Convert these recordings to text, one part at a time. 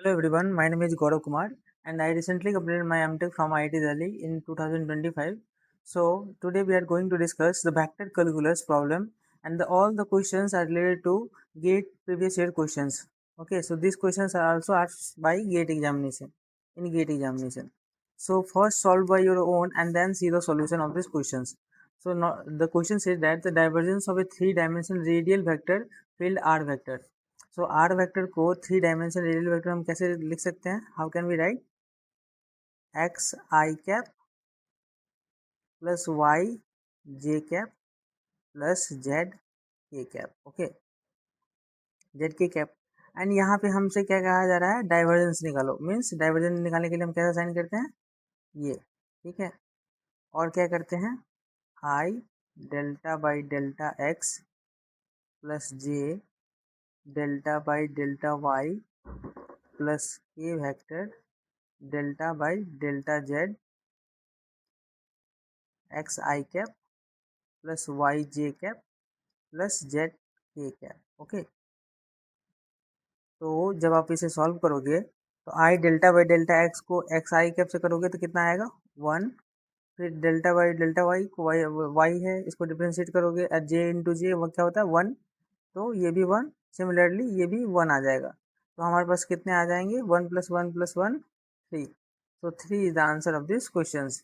Hello everyone, my name is Gaurav Kumar and I recently completed my MTech from IIT Delhi in 2025. So today we are going to discuss the vector calculus problem and all the questions are related to GATE previous year questions. Okay, so these questions are also asked by GATE examination, in GATE examination. So first solve by your own and then see the solution of these questions. So the question says that the divergence of a three-dimensional radial vector field R vector. So R vector को three dimension radial vector हम कैसे लिख सकते हैं? How can we write x I cap plus Y J cap plus Z के cap. Okay, z के cap. And यहाँ पे हमसे क्या कहा जा रहा है? डाइवर्जेंस निकालो. मीन्स डाइवर्जेंस निकालने के लिए हम कैसा साइन करते हैं? ये. ठीक है. और क्या करते हैं? I delta by delta x plus J delta by delta Y plus के vector delta by delta Z X I cap plus Y J cap plus Z के कैप. ओके, तो जब आप इसे सॉल्व करोगे तो I delta by delta X को X आई cap से करोगे तो कितना आएगा? 1. फिर डेल्टा बाई डेल्टा वाई को वाई है, इसको डिफ्रेंशिएट करोगे जे इंटू जे, वो क्या होता है? 1. तो ये भी 1. सिमिलरली ये भी 1 आ जाएगा. तो हमारे पास कितने आ जाएंगे? 1 plus 1 plus 1 3. So 3 is the answer of these questions.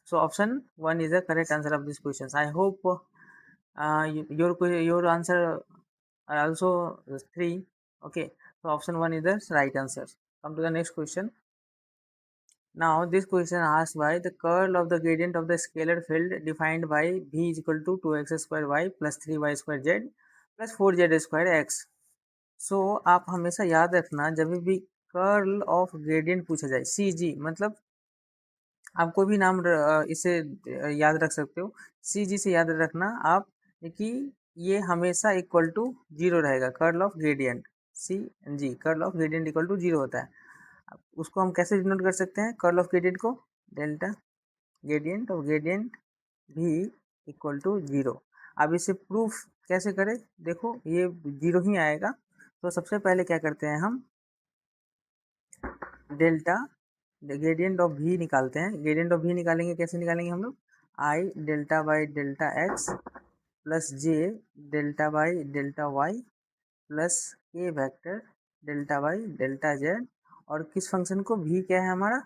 So option 1 is the correct answer of these questions. I hope your answer are also 3. Okay, so option 1 is the right answer. Come to the next question. Now this question asked by the curl of the gradient of the scalar field defined by v is equal to 2x square y plus 3y square z plus 4z square x. So आप हमेशा याद रखना जब भी curl of gradient पूछा जाए, सी जी मतलब आप कोई भी नाम इसे याद रख सकते हो. सी जी से याद रखना आप कि ये हमेशा इक्वल टू 0 रहेगा. कर्ल ऑफ ग्रेडियंट सी जी, curl of gradient equal to 0 होता है. उसको हम कैसे डिनोट कर सकते हैं? कर्ल ऑफ ग्रेडियंट को डेल्टा ग्रेडियंट ऑफ ग्रेडियंट भी इक्वल टू 0. अब इसे प्रूफ कैसे करें? देखो ये 0 ही आएगा. तो सबसे पहले क्या करते हैं हम? डेल्टा ग्रेडियंट ऑफ वी निकालते हैं. ग्रेडियंट ऑफ वी निकालेंगे, कैसे निकालेंगे हम लोग? I delta by delta x plus J delta by delta Y plus के vector delta by delta z. और किस फंक्शन को? वी क्या है हमारा?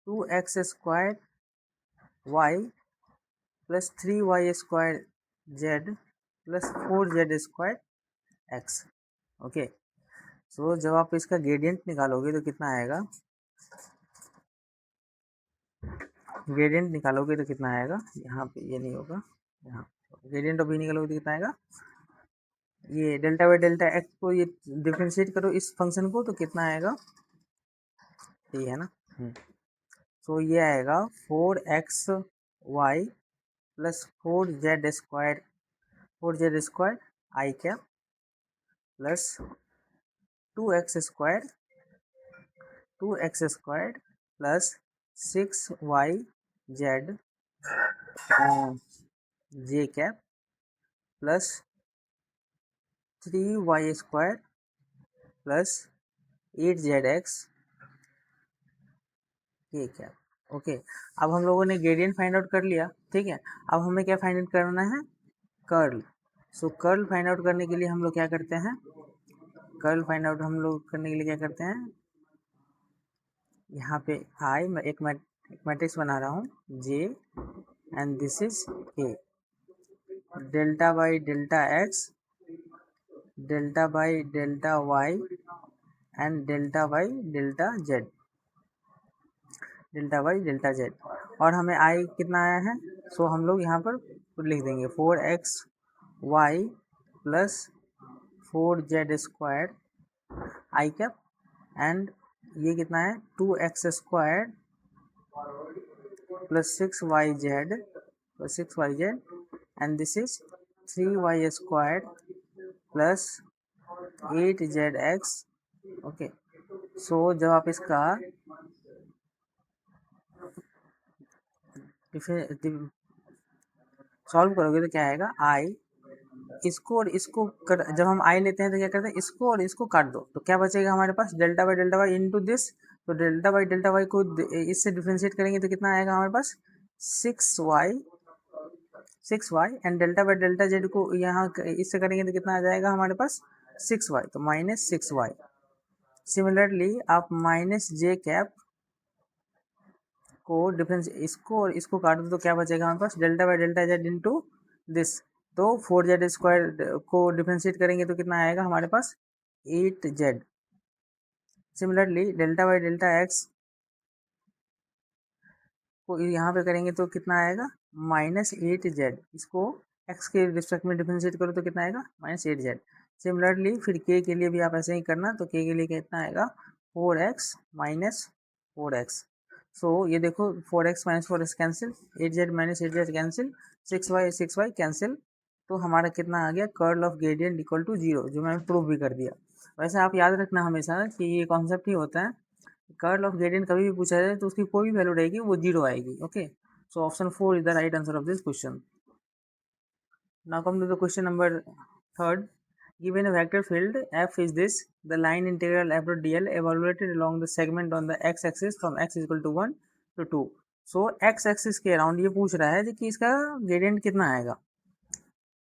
2x square y plus 3y square z plus 4z square x. Okay, so जब आप इसका ग्रेडियंट निकालोगे तो कितना आएगा? ग्रेडियंट निकालोगे तो कितना आएगा? यहाँ पे ये नहीं होगा, यहाँ ग्रेडियंट ऑफ वी निकालोगे तो कितना आएगा? ये डेल्टा बाई डेल्टा एक्स को ये डिफ्रेंशिएट करो इस फंक्शन को तो कितना आएगा? ये है ना. तो ये आएगा 4xy plus 4z square i cap plus 2x square plus 6yz j cap plus 3y square plus 8zx k cap. Okay, अब हम लोगों ने ग्रेडियंट फाइंड आउट कर लिया. ठीक है, अब हमें क्या फाइंड आउट करना है? कर्ल. सो कर्ल फाइंड आउट करने के लिए हम लोग क्या करते हैं? कर्ल फाइंड आउट हम लोग करने के लिए क्या करते हैं? यहाँ पे आई मैं एक मैट्रिक्स बना रहा हूँ j and this is k. Delta by delta x delta by delta y and delta by delta z. Delta by delta z. और हमें आई कितना आया है? सो हम लोग यहाँ पर लिख देंगे 4xy plus 4z square i cap and ये कितना है? 2x square plus 6yz and this is 3y square plus 8zx. Okay, so जब आप इसका सॉल्व करोगे तो क्या आएगा? आई इसको और इसको जब हम आई लेते हैं तो क्या करते हैं, इसको और इसको काट दो तो क्या बचेगा हमारे पास, डेल्टा बाई इंटू दिस। तो डेल्टा वाई को इससे डिफ्रेंशिएट करेंगे तो कितना आएगा हमारे पास, 6y एंड डेल्टा जेड को यहाँ इससे करेंगे तो कितना आ जाएगा हमारे पास, 6y, तो -6y। सिमिलरली आप -j को डिफरेंस इसको और इसको काट दो तो क्या बचेगा हमारे पास, डेल्टा जेड इंटू दिस। तो 4z² को डिफ्रेंशिएट करेंगे तो कितना आएगा हमारे पास, 8z। सिमिलरली डेल्टा x को यहाँ पे करेंगे तो कितना आएगा, -8z। इसको x के रिस्पेक्ट में डिफ्रेंशिएट करो तो कितना आएगा, -8z। सिमिलरली फिर k के लिए भी आप ऐसे ही करना, तो k के लिए कितना आएगा, 4x माइनस 4x। सो ये देखो 4x minus 4x cancel, 8z minus 8z cancel, 6y cancel. तो हमारा कितना आ गया, curl of gradient equal to 0, जो मैंने प्रूव भी कर दिया। वैसे आप याद रखना हमेशा कि ये कॉन्सेप्ट ही होता है, कर्ल ऑफ ग्रेडियंट कभी भी पूछा जाए तो उसकी कोई भी वैल्यू रहेगी वो 0 आएगी। Okay, so option 4 is the right answer of this question. Now come to the question number 3rd। Given a vector field f is this, the line integral f dot dl evaluated along the segment on the x axis from x is equal to 1 to 2। So x axis के around ये पूछ रहा है कि इसका gradient कितना आएगा।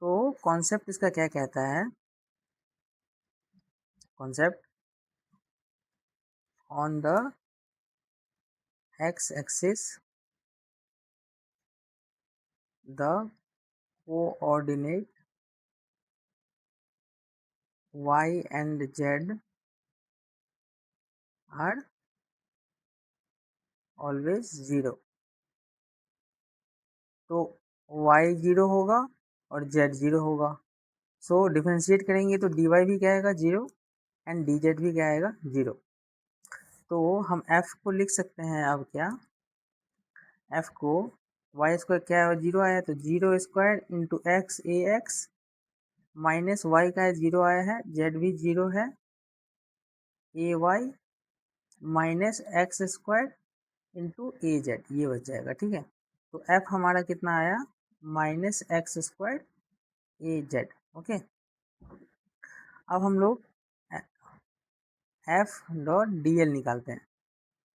तो कॉन्सेप्ट इसका क्या कहता है, concept on the x axis the coordinate y and z are always 0। तो y 0 होगा और z 0 होगा। सो डिफ्रेंशिएट करेंगे तो dy भी क्या आएगा 0 एंड dz भी क्या आएगा 0। तो हम f को लिख सकते हैं अब क्या, f को y स्क्वायर क्या है 0 आया तो 0² into x a x minus Y का है 0 आया है, z भी 0 है, ए वाई माइनस x² इंटू ए जेड, ये बच जाएगा। ठीक है, तो f हमारा कितना आया, -x² ए जेड। ओके, अब हम लोग f डॉट डी एल निकालते हैं।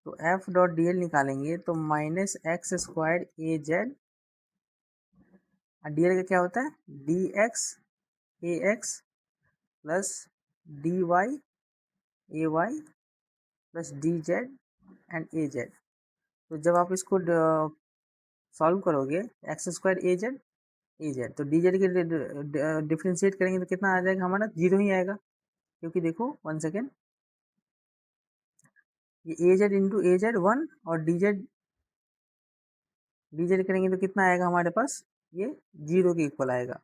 तो f डॉट डी एल निकालेंगे तो -x² a Z, D L का क्या होता है, d x a x plus d y a y plus d z and a z. तो जब आप इसको सॉल्व करोगे x² ए जेड, तो डी जेड के डिफ्रेंशिएट करेंगे तो कितना आ जाएगा हमारा, 0 ही आएगा। क्योंकि देखो 1 सेकेंड, ये ए जेड इंटू ए जेड 1 और डी जेड करेंगे तो कितना आएगा हमारे पास, ये 0 के इक्वल आएगा।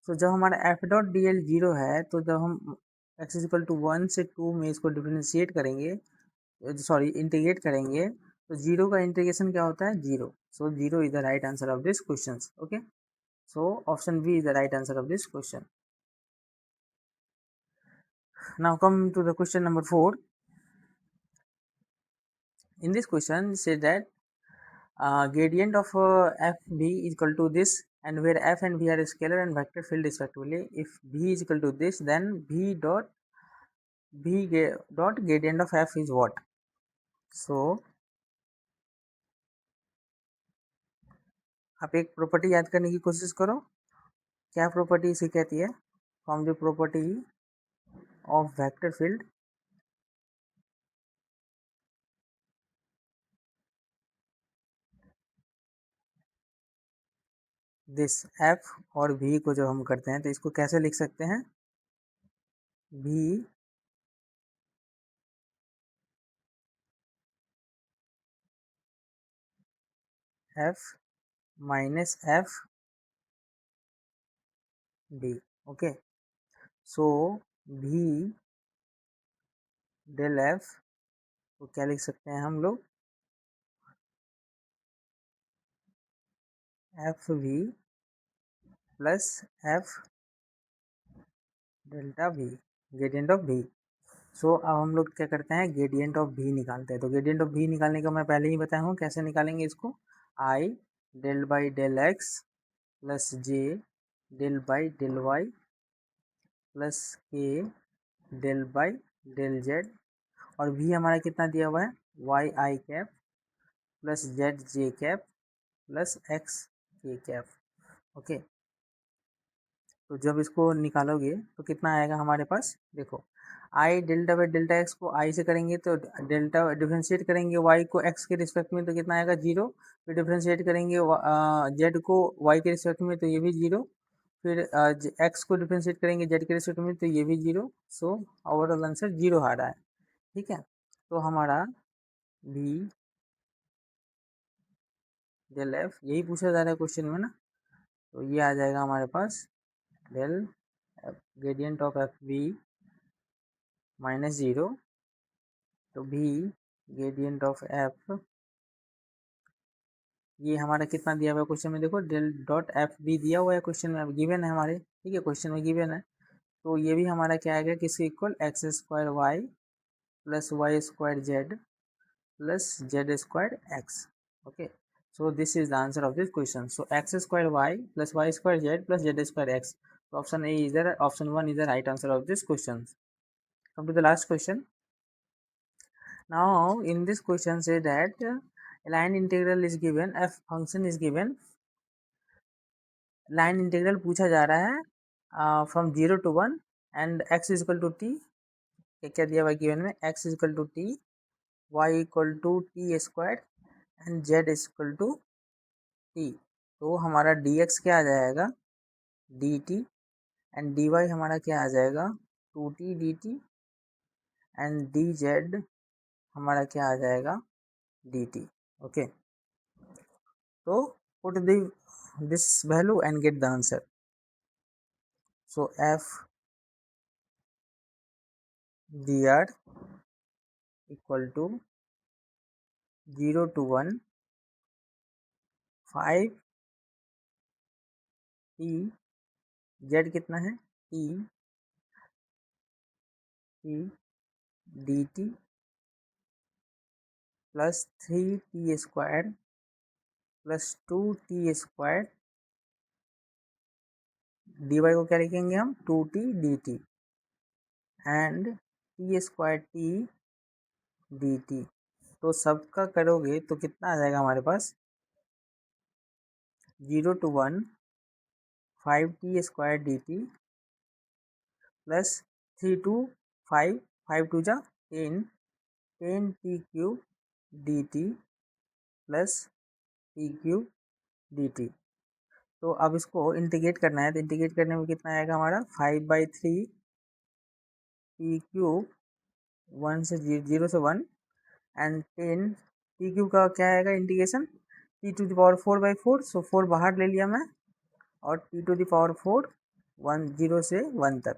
तो जब हमारा एफ डॉट डी एल 0 है, तो जब हम x इज इक्वल टू 1 से 2 में इसको डिफ्रेंशिएट करेंगे, सॉरी इंटीग्रेट करेंगे, तो 0 का इंटीग्रेशन क्या होता है, 0। सो 0 is the right answer of this question. Okay, so option B is the right answer of this question. Now come to the question number 4. In this question say that gradient of fb is equal to this, and where f and v are scalar and vector field respectively. If v is equal to this, then v dot gradient of f is what? So आप एक property याद करने की कोशिश करो, क्या property इसे कहती है, from the property of vector field this f और v को जब हम करते हैं तो इसको कैसे लिख सकते हैं, v f minus f d। Okay, so v del f को क्या लिख सकते हैं हम लोग, f v plus f delta v, gradient of v। So अब हम लोग क्या करते हैं, ग्रेडियंट ऑफ v निकालते हैं। तो ग्रेडियंट ऑफ v निकालने का मैं पहले ही बताया हूँ कैसे निकालेंगे इसको, i del by del x plus j del by del y plus k del by del z, और भी हमारा कितना दिया हुआ है y i cap plus z j cap plus x k cap. Okay, तो जब इसको निकालोगे तो कितना आएगा हमारे पास, देखो आई डेल्टा बाई डेल्टा एक्स को आई से करेंगे तो डेल्टा डिफ्रेंशिएट करेंगे वाई को एक्स के रिस्पेक्ट में तो कितना आएगा 0, फिर डिफ्रेंशिएट करेंगे जेड को वाई के रिस्पेक्ट में तो ये भी 0, फिर एक्स को डिफ्रेंशिएट करेंगे जेड के रिस्पेक्ट में तो ये भी 0। सो ओवरऑल आंसर 0 आ रहा है। ठीक है, तो हमारा भी डेल एफ यही पूछा जा रहा है क्वेश्चन में ना, तो ये आ जाएगा हमारे पास del gradient of f b minus 0, तो भी ग्रेडियंट ऑफ एफ, ये हमारा कितना दिया हुआ है क्वेश्चन में, देखो डेल डॉट एफ बी दिया हुआ है क्वेश्चन में, गिवन है हमारे। ठीक है, क्वेश्चन में गिवन है, तो ये भी हमारा क्या आएगा, किसके equal, x square y plus y square z plus z square x. Okay, so this is the answer of this question. So x square y plus y square z plus z square x. So option A is the option 1 is the right answer of this question. Come to the last question. Now in this question say that line integral is given, f function is given, line integral पूछा जा रहा है from 0 to 1 and x is equal to t, क्या दिया हुआ given में, x is equal to t, y equal to t square and z is equal to t। तो हमारा dx क्या आ जाएगा dt एंड dy हमारा क्या आ जाएगा 2t dt एंड dz हमारा क्या आ जाएगा dt। ओके, तो put this value and get the answer. So f dr equal to 0 to 1 5 t, z कितना है t dt plus 3t square plus 2t square, dy को क्या लिखेंगे हम 2t dt and t square t dt। तो सबका करोगे तो कितना आ जाएगा हमारे पास 0 to 1 5t square dt plus 3 to 5 5 two जा 10 10t cube dt plus t cube dt। तो अब इसको इंटीग्रेट करना है, तो इंटीग्रेट करने में कितना आएगा हमारा 5/3 t क्यूब 1 से 0 से 1 एंड 10 t क्यूब का क्या आएगा integration t to the power 4/4, so 4 बाहर ले लिया मैं, और t टू द पावर 4 1 0 से 1 तक,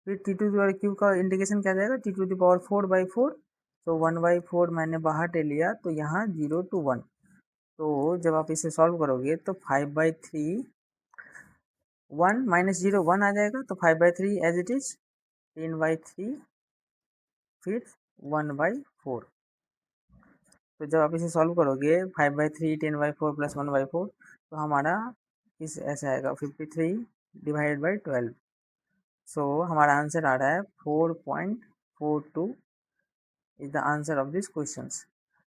फिर t to the power cube का इंटीग्रेशन क्या जाएगा t टू द पावर 4/4, तो 1/4 मैंने बाहर ले लिया, तो यहाँ 0 to 1। तो जब आप इसे सॉल्व करोगे तो 5/3 1 माइनस 0 1 आ जाएगा, तो 5/3 एज इट इज 10/3 फिर 1/4। तो जब आप इसे सॉल्व करोगे 5/3 10/4 प्लस 1/4, तो हमारा इस ऐसे आएगा 53 डिवाइडेड बाई 12। सो हमारा आंसर आ रहा है 4.42 is the answer of this questions.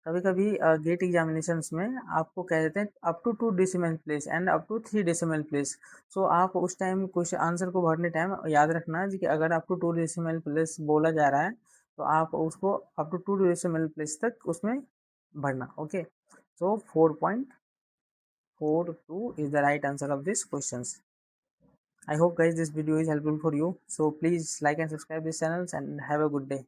कभी कभी गेट एग्जामिनेशंस में आपको कह देते हैं up to 2 decimal place and up to 3 decimal place. So आप उस टाइम क्वेश्चन आंसर को भरने टाइम याद रखना कि अगर अप टू 2 डेसिमल प्लेस बोला जा रहा है तो आप उसको अप टू 2 डेसिमल प्लेस तक उसमें भरना। Okay, so 4.42 is the right answer of this questions. I hope guys this video is helpful for you, so please like and subscribe this channel and have a good day.